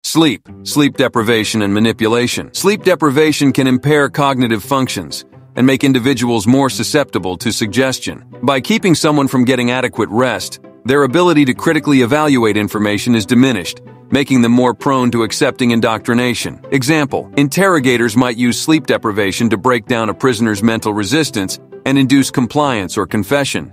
Sleep deprivation and manipulation. Sleep deprivation can impair cognitive functions and make individuals more susceptible to suggestion. By keeping someone from getting adequate rest, their ability to critically evaluate information is diminished, making them more prone to accepting indoctrination. Example, interrogators might use sleep deprivation to break down a prisoner's mental resistance and induce compliance or confession.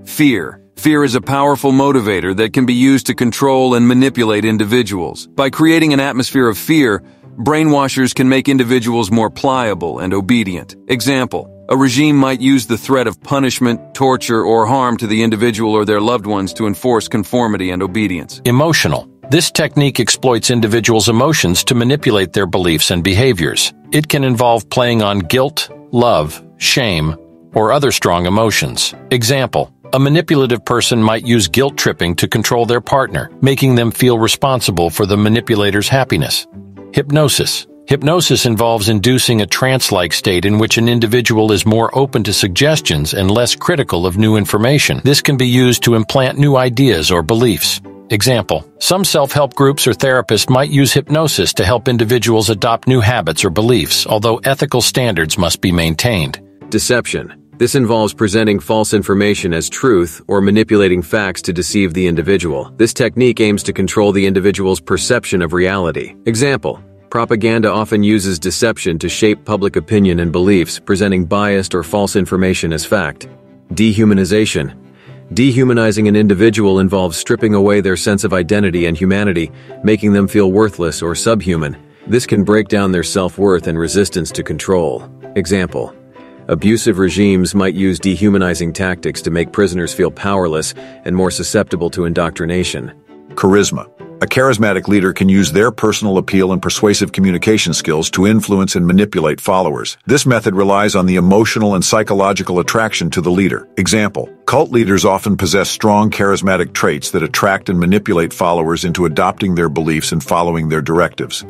Fear. Fear is a powerful motivator that can be used to control and manipulate individuals. By creating an atmosphere of fear, brainwashers can make individuals more pliable and obedient. Example, a regime might use the threat of punishment, torture, or harm to the individual or their loved ones to enforce conformity and obedience. Emotional. This technique exploits individuals' emotions to manipulate their beliefs and behaviors. It can involve playing on guilt, love, shame, or other strong emotions. Example, a manipulative person might use guilt tripping to control their partner, making them feel responsible for the manipulator's happiness. Hypnosis. Hypnosis involves inducing a trance-like state in which an individual is more open to suggestions and less critical of new information. This can be used to implant new ideas or beliefs. Example, some self-help groups or therapists might use hypnosis to help individuals adopt new habits or beliefs, although ethical standards must be maintained. Deception. This involves presenting false information as truth or manipulating facts to deceive the individual. This technique aims to control the individual's perception of reality. Example, propaganda often uses deception to shape public opinion and beliefs, presenting biased or false information as fact. Dehumanization. Dehumanizing an individual involves stripping away their sense of identity and humanity, making them feel worthless or subhuman. This can break down their self-worth and resistance to control. Example, abusive regimes might use dehumanizing tactics to make prisoners feel powerless and more susceptible to indoctrination. Charisma. A charismatic leader can use their personal appeal and persuasive communication skills to influence and manipulate followers. This method relies on the emotional and psychological attraction to the leader. Example, cult leaders often possess strong charismatic traits that attract and manipulate followers into adopting their beliefs and following their directives.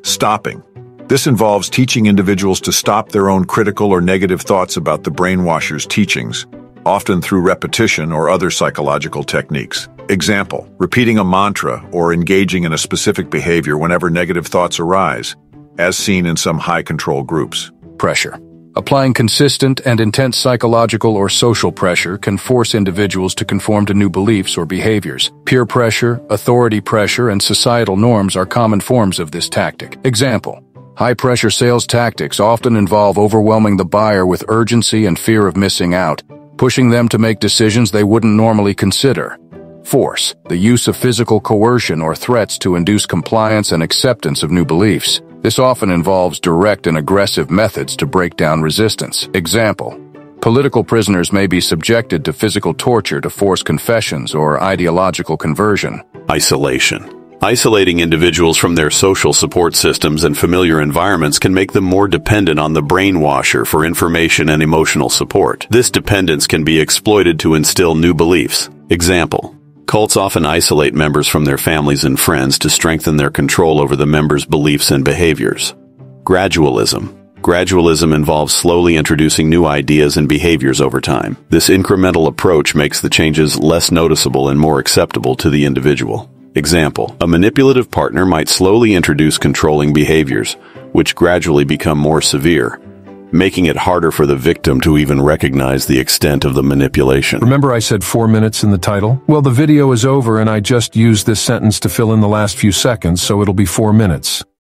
Stopping. This involves teaching individuals to stop their own critical or negative thoughts about the brainwasher's teachings, often through repetition or other psychological techniques. Example, repeating a mantra or engaging in a specific behavior whenever negative thoughts arise, as seen in some high-control groups. Pressure. Applying consistent and intense psychological or social pressure can force individuals to conform to new beliefs or behaviors. Peer pressure, authority pressure, and societal norms are common forms of this tactic. Example, high-pressure sales tactics often involve overwhelming the buyer with urgency and fear of missing out, pushing them to make decisions they wouldn't normally consider. Force, the use of physical coercion or threats to induce compliance and acceptance of new beliefs. This often involves direct and aggressive methods to break down resistance. Example, political prisoners may be subjected to physical torture to force confessions or ideological conversion. Isolation. Isolating individuals from their social support systems and familiar environments can make them more dependent on the brainwasher for information and emotional support. This dependence can be exploited to instill new beliefs. Example, cults often isolate members from their families and friends to strengthen their control over the members' beliefs and behaviors. Gradualism. Gradualism involves slowly introducing new ideas and behaviors over time. This incremental approach makes the changes less noticeable and more acceptable to the individual. Example, a manipulative partner might slowly introduce controlling behaviors, which gradually become more severe, making it harder for the victim to even recognize the extent of the manipulation. Remember I said 4 minutes in the title? Well, the video is over and I just used this sentence to fill in the last few seconds, so it'll be 4 minutes.